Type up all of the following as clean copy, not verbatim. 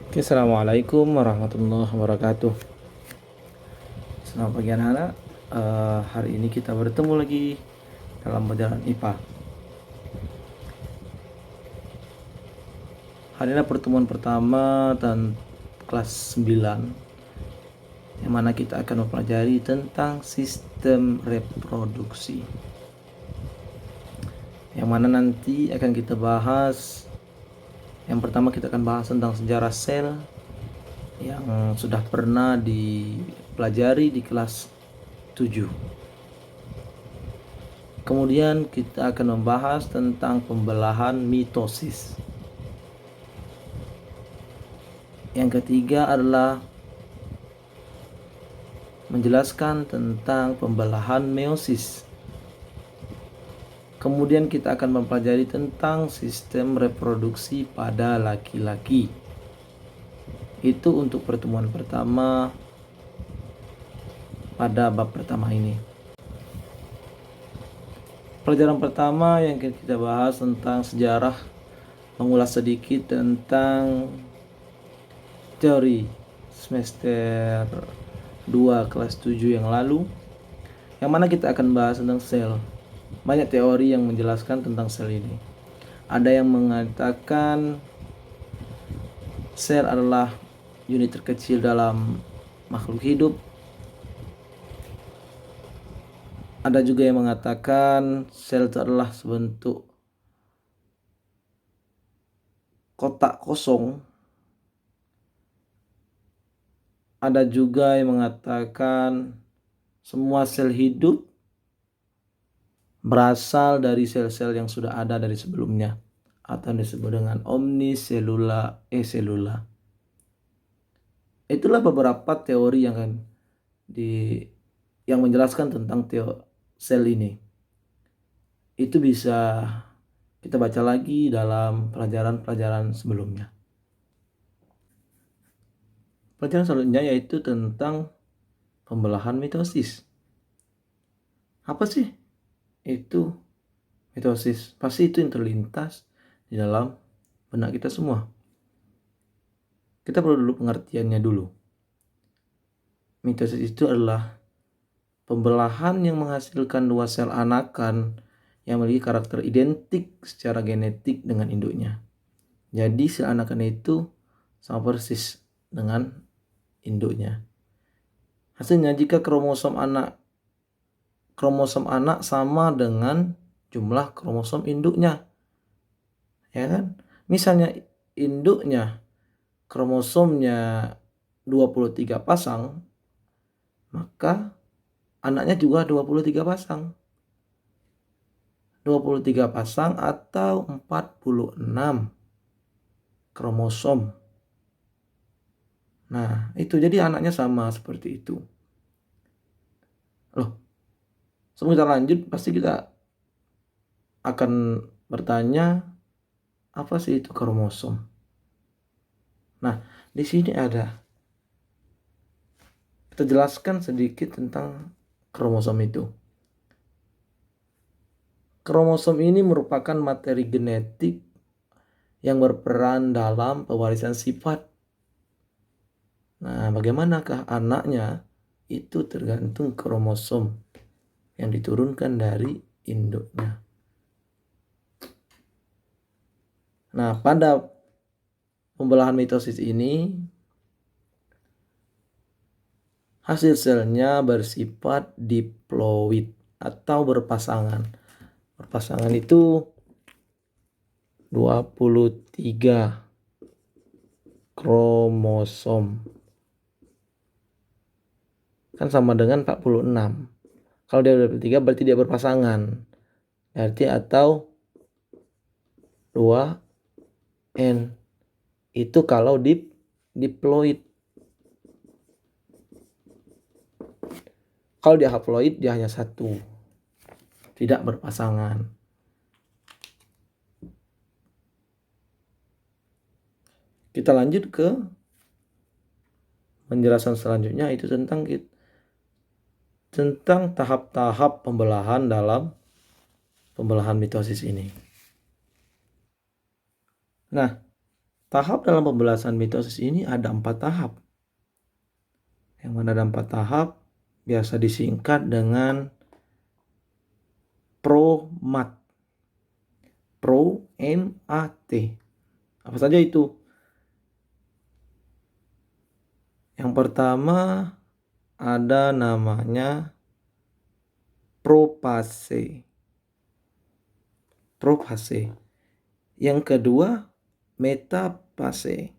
Oke, assalamualaikum warahmatullahi wabarakatuh. Selamat pagi anak-anak. Hari ini kita bertemu lagi dalam pelajaran IPA. Hari ini pertemuan pertama dan kelas 9, yang mana kita akan mempelajari tentang sistem reproduksi. Yang mana nanti akan kita bahas. Yang pertama kita akan bahas tentang sejarah sel yang sudah pernah dipelajari di kelas 7. Kemudian kita akan membahas tentang pembelahan mitosis. Yang ketiga adalah menjelaskan tentang pembelahan meiosis. Kemudian kita akan mempelajari tentang sistem reproduksi pada laki-laki. Itu untuk pertemuan pertama pada bab pertama ini. Pelajaran pertama yang kita bahas tentang sejarah, mengulas sedikit tentang teori semester 2 kelas 7 yang lalu, yang mana kita akan bahas tentang sel. Banyak teori yang menjelaskan tentang sel ini. Ada yang mengatakan sel adalah unit terkecil dalam makhluk hidup. Ada juga yang mengatakan sel itu adalah sebentuk kotak kosong. Ada juga yang mengatakan semua sel hidup berasal dari sel-sel yang sudah ada dari sebelumnya, atau disebut dengan omniselula eselula. Itulah beberapa teori yang menjelaskan tentang sel ini. Itu bisa kita baca lagi dalam pelajaran-pelajaran sebelumnya. Pelajaran selanjutnya yaitu tentang pembelahan mitosis. Apa sih itu mitosis? Pasti itu yang terlintas di dalam benak kita semua. Kita perlu dulu pengertiannya dulu. Mitosis itu adalah pembelahan yang menghasilkan dua sel anakan yang memiliki karakter identik secara genetik dengan induknya. Jadi sel anakan itu sama persis dengan induknya. Hasilnya jika kromosom anak sama dengan jumlah kromosom induknya, ya kan? Misalnya induknya kromosomnya 23 pasang, maka anaknya juga 23 pasang. 23 pasang atau 46 kromosom. Nah, itu jadi anaknya sama seperti itu. Loh, sebelum kita lanjut, pasti kita akan bertanya, apa sih itu kromosom? Nah, di sini kita jelaskan sedikit tentang kromosom itu. Kromosom ini merupakan materi genetik yang berperan dalam pewarisan sifat. Nah, bagaimanakah anaknya? Itu tergantung kromosom yang diturunkan dari induknya. Nah, pada pembelahan mitosis ini, hasil selnya bersifat diploid atau berpasangan. Berpasangan itu 23 kromosom. Kan sama dengan 46. Kalau dia 23 berarti dia berpasangan. Berarti atau 2N. Itu kalau diploid. Kalau dia haploid dia hanya satu. Tidak berpasangan. Kita lanjut ke penjelasan selanjutnya, itu tentang tahap-tahap pembelahan dalam pembelahan mitosis ini. Nah, tahap dalam pembelasan mitosis ini ada 4 tahap. Yang mana ada 4 tahap biasa disingkat dengan PROMAT. PROMAT. Apa saja itu? Yang pertama ada namanya propase. Yang kedua metafase.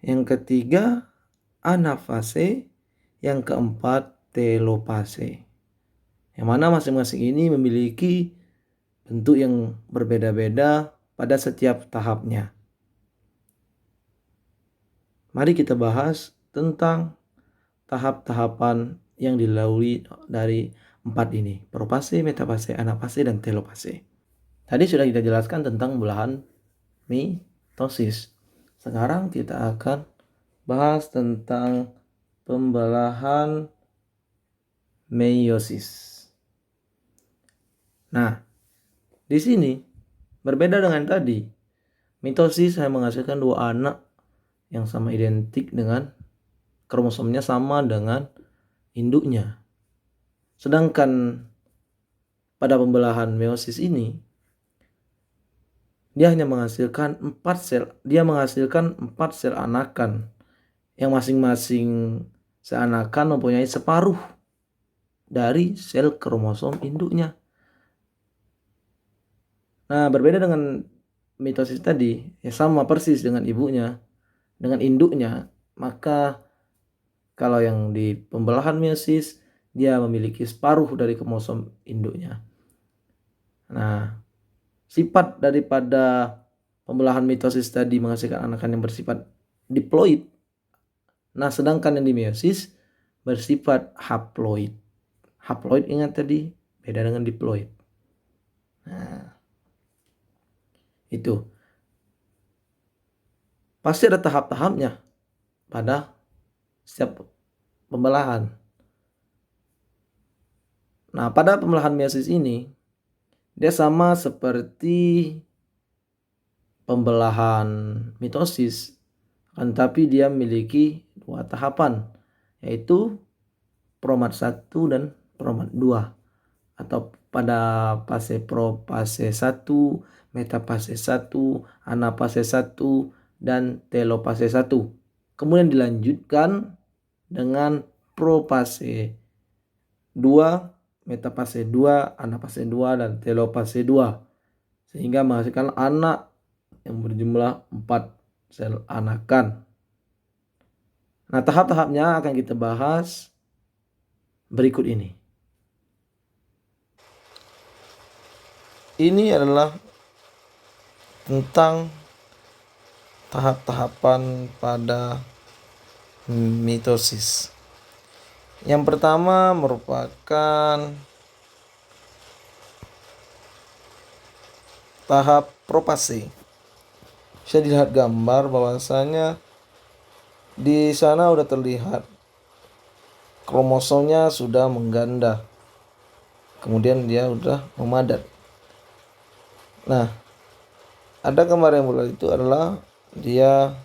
Yang ketiga anafase. Yang keempat telopase. Yang mana masing-masing ini memiliki bentuk yang berbeda-beda pada setiap tahapnya. Mari kita bahas tentang tahap-tahapan yang dilalui dari 4 ini. Propase, metafase, anafase, dan telopase. Tadi sudah kita jelaskan tentang belahan mitosis. Sekarang kita akan bahas tentang pembelahan meiosis. Nah, di sini berbeda dengan tadi. Mitosis hanya menghasilkan 2 anak yang sama identik dengan kromosomnya sama dengan induknya. Sedangkan pada pembelahan meiosis ini dia hanya menghasilkan 4 sel. Dia menghasilkan 4 sel anakan yang masing-masing sel anakan mempunyai separuh dari sel kromosom induknya. Nah, berbeda dengan mitosis tadi, ya sama persis dengan ibunya, dengan induknya. Maka kalau yang di pembelahan meiosis dia memiliki separuh dari kromosom induknya. Nah, sifat daripada pembelahan mitosis tadi menghasilkan anakan yang bersifat diploid. Nah, sedangkan yang di meiosis bersifat haploid. Haploid ingat tadi beda dengan diploid. Nah, itu. Pasti ada tahap-tahapnya pada setiap pembelahan. Nah, pada pembelahan meiosis ini dia sama seperti pembelahan mitosis, tetapi dia memiliki 2 tahapan, yaitu PROMAT 1 dan PROMAT 2. Atau pada fase propase 1, metafase 1, anafase 1, dan telopase 1. Kemudian dilanjutkan dengan propase 2, metafase 2, anafase 2, dan telopase 2. Sehingga menghasilkan anak yang berjumlah 4 sel anakan. Nah, tahap-tahapnya akan kita bahas berikut ini. Ini adalah tentang tahap-tahapan pada mitosis. Yang pertama merupakan tahap propase. Bisa dilihat gambar bahwasanya di sana udah terlihat kromosomnya sudah mengganda. Kemudian dia udah memadat. Nah, ada gambar yang mulai itu adalah dia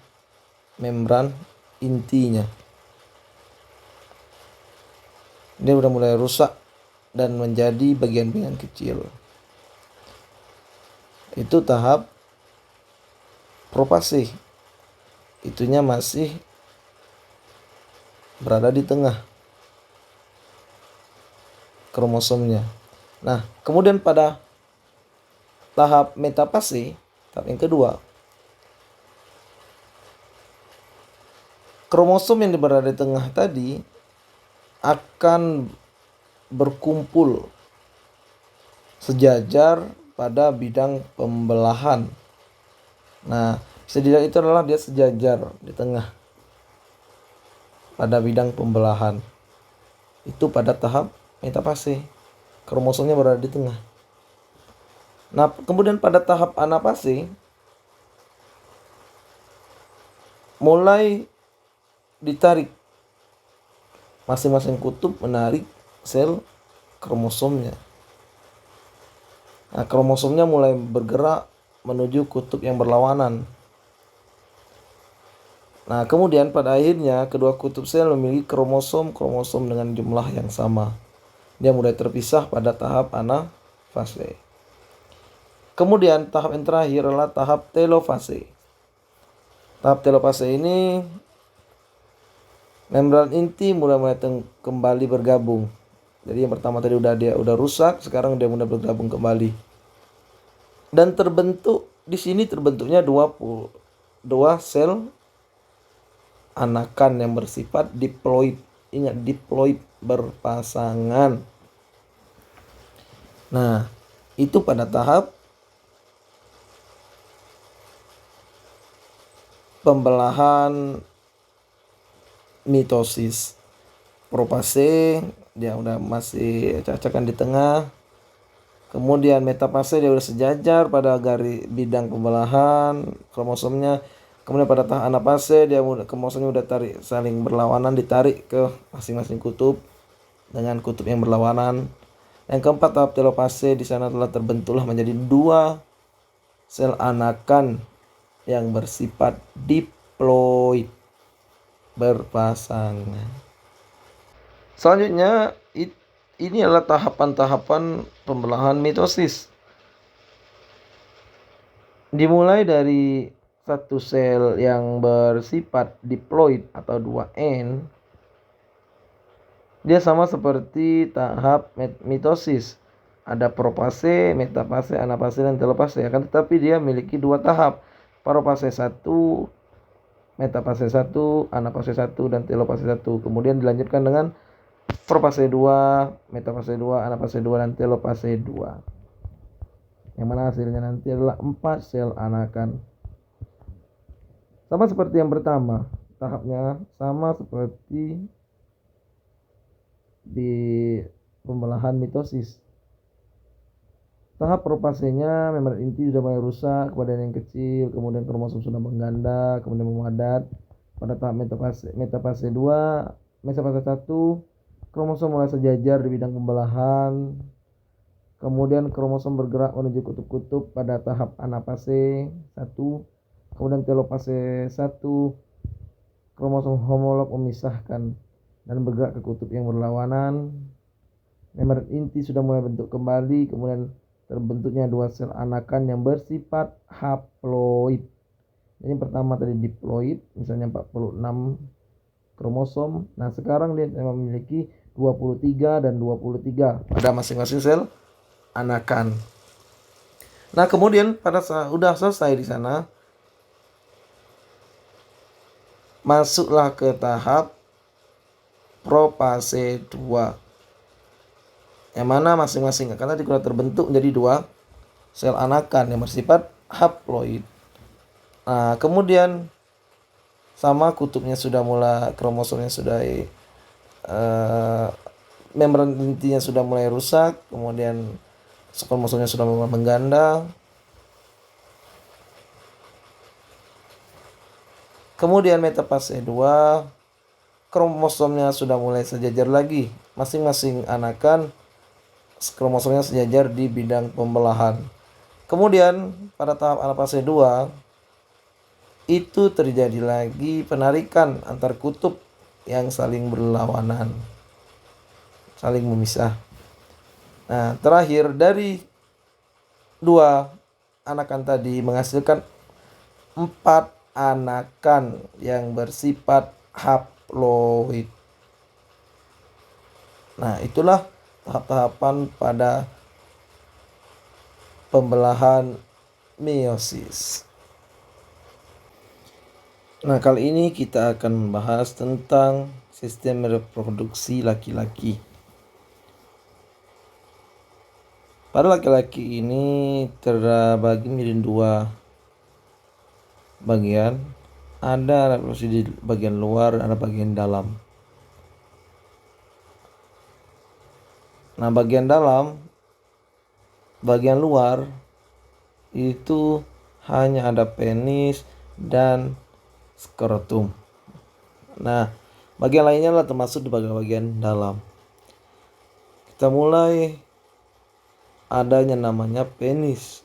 membran intinya. Dia udah mulai rusak dan menjadi bagian-bagian kecil. Itu tahap propase. Itunya masih berada di tengah kromosomnya. Nah, kemudian pada tahap metafase, tahap yang kedua, kromosom yang berada di tengah tadi akan berkumpul sejajar pada bidang pembelahan. Nah, bisa dilihat itu adalah dia sejajar di tengah pada bidang pembelahan. Itu pada tahap metafase, kromosomnya berada di tengah. Nah, kemudian pada tahap anafase mulai ditarik, masing-masing kutub menarik sel kromosomnya. Nah, kromosomnya mulai bergerak menuju kutub yang berlawanan. Nah, kemudian pada akhirnya kedua kutub sel memiliki kromosom dengan jumlah yang sama. Dia mulai terpisah pada tahap anafase. Kemudian tahap yang terakhir adalah tahap telofase. Tahap telofase ini membran inti mulai kembali bergabung. Jadi yang pertama tadi dia udah rusak, sekarang dia mulai bergabung kembali. Dan di sini terbentuknya dua sel anakan yang bersifat diploid. Ingat, diploid berpasangan. Nah, itu pada tahap pembelahan mitosis. Profase dia udah masih acak-acakan di tengah. Kemudian metafase dia udah sejajar pada garis bidang pembelahan kromosomnya. Kemudian pada tahap anafase dia kromosomnya udah saling berlawanan, ditarik ke masing-masing kutub dengan kutub yang berlawanan. Yang keempat, tahap telofase, di sana telah terbentuklah menjadi dua sel anakan yang bersifat diploid berpasangan. Selanjutnya ini adalah tahapan-tahapan pembelahan mitosis. Dimulai dari satu sel yang bersifat diploid atau 2N. Dia sama seperti tahap mitosis. Ada profase, metafase, anafase, dan telofase. Akan tetapi dia memiliki dua tahap. Profase 1, metafase 1, anafase 1, dan telofase 1. Kemudian dilanjutkan dengan profase 2, metafase 2, anafase 2, dan telofase 2. Yang mana hasilnya nanti adalah 4 sel anakan. Sama seperti yang pertama, tahapnya sama seperti di pembelahan mitosis. Tahap profasenya membran inti sudah mulai rusak, badan yang kecil, kemudian kromosom sudah mengganda, kemudian memadat. Pada tahap metafase 2, metafase 1, kromosom mulai sejajar di bidang pembelahan. Kemudian kromosom bergerak menuju kutub-kutub pada tahap anafase 1. Kemudian telofase 1, kromosom homolog memisahkan dan bergerak ke kutub yang berlawanan. Membran inti sudah mulai bentuk kembali, kemudian terbentuknya dua sel anakan yang bersifat haploid. Jadi pertama tadi diploid, misalnya 46 kromosom. Nah, sekarang dia memiliki 23 dan 23 pada masing-masing sel anakan. Nah, kemudian pada saat sudah selesai di sana, masuklah ke tahap profase 2. Yang mana masing-masing akan tadi sudah terbentuk menjadi dua sel anakan yang bersifat haploid. Nah, kemudian sama kutubnya sudah mulai, kromosomnya sudah membran intinya sudah mulai rusak, kemudian kromosomnya sudah mulai mengganda. Kemudian metafase 2, kromosomnya sudah mulai sejajar lagi, masing-masing anakan kromosomnya sejajar di bidang pembelahan. Kemudian pada tahap anafase 2 itu terjadi lagi penarikan antar kutub yang saling berlawanan, saling memisah. Nah, terakhir dari dua anakan tadi menghasilkan 4 anakan yang bersifat haploid. Nah, itulah tahap-tahapan pada pembelahan meiosis. Nah, kali ini kita akan membahas tentang sistem reproduksi laki-laki. Pada laki-laki ini terbagi menjadi dua bagian. Ada reproduksi di bagian luar, ada bagian dalam. Nah, bagian luar itu hanya ada penis dan skrotum. Nah, bagian lainnya adalah termasuk di bagian dalam. Kita mulai adanya namanya penis.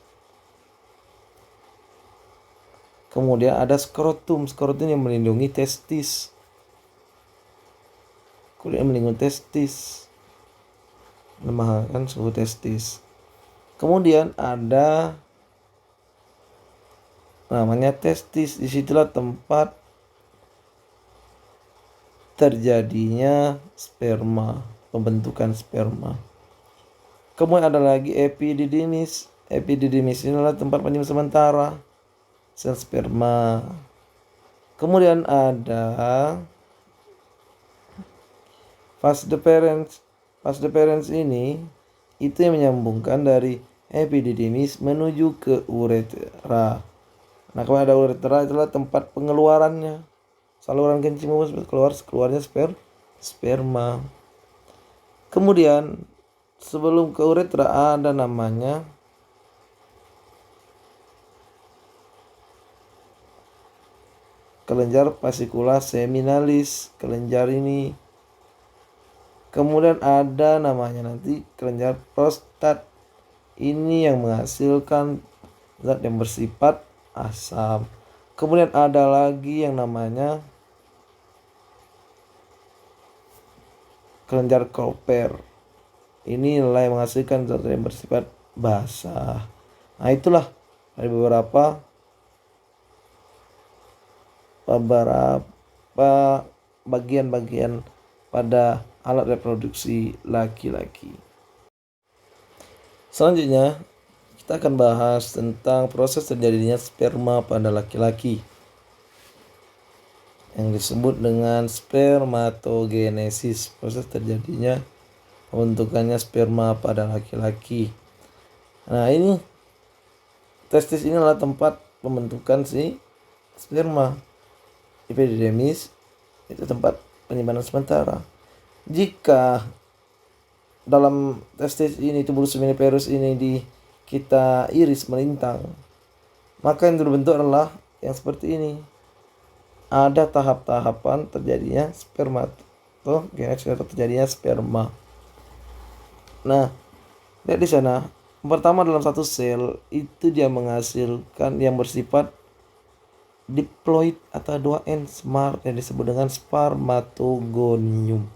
Kemudian ada skrotum. Skrotum yang melindungi testis. Kulit yang melindungi testis, melemahkan suhu testis. Kemudian ada namanya testis. Disitulah tempat terjadinya sperma, pembentukan sperma. Kemudian ada lagi epididymis. Epididymis ini adalah tempat penyimpan sementara sel sperma. Kemudian ada vas deferens. Vas deferens ini itu yang menyambungkan dari epididymis menuju ke uretra. Nah, kalau ada uretra itulah tempat pengeluarannya. Saluran kencing maupun keluarnya sperma. Kemudian sebelum ke uretra ada namanya kelenjar fascicula seminalis. Kelenjar ini. Kemudian ada namanya nanti kelenjar prostat. Ini yang menghasilkan zat yang bersifat asam. Kemudian ada lagi yang namanya kelenjar Cowper. Ini nilai menghasilkan zat yang bersifat basah. Nah, itulah dari beberapa bagian-bagian pada alat reproduksi laki-laki. Selanjutnya, kita akan bahas tentang proses terjadinya sperma pada laki-laki yang disebut dengan spermatogenesis. Proses terjadinya pembentukannya sperma pada laki-laki. Nah, ini testis ini adalah tempat pembentukan si sperma. Epididymis itu tempat penyimpanan sementara. Jika dalam testis ini, tubuh seminiferus ini kita iris melintang, maka yang terbentuk adalah yang seperti ini. Ada tahap-tahapan terjadinya spermatogenesis atau terjadinya sperma. Nah, lihat di sana. Pertama, dalam satu sel itu dia menghasilkan yang bersifat diploid atau 2N smart yang disebut dengan spermatogonium.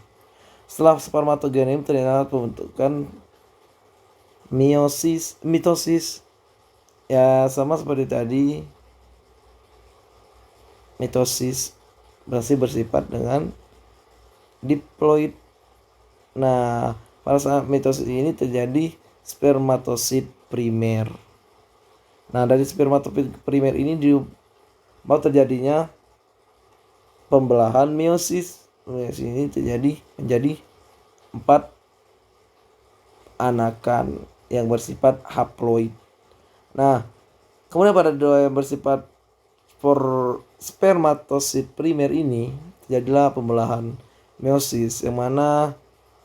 Setelah spermatogonium terjadi pembentukan mitosis. Ya, sama seperti tadi. Mitosis masih bersifat dengan diploid. Nah, pada saat mitosis ini terjadi spermatosit primer. Nah, dari spermatosit primer ini mau terjadinya pembelahan meiosis. Meiosis ini terjadi menjadi 4 anakan yang bersifat haploid. Nah, kemudian pada dua yang bersifat spermatosit primer ini terjadilah pembelahan meiosis, yang mana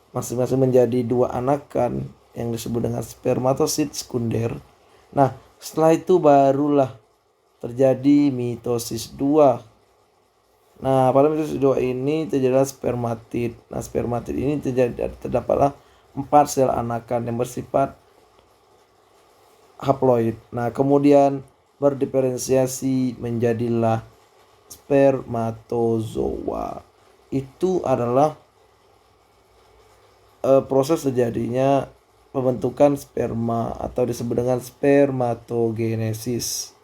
masing-masing menjadi 2 anakan yang disebut dengan spermatosit sekunder. Nah, setelah itu barulah terjadi mitosis 2. Nah, pada mitosis 2 ini terjadilah spermatid. Nah, spermatid ini terdapatlah 4 sel anakan yang bersifat haploid. Nah, kemudian berdiferensiasi menjadilah spermatozoa. Itu adalah proses terjadinya pembentukan sperma atau disebut dengan spermatogenesis.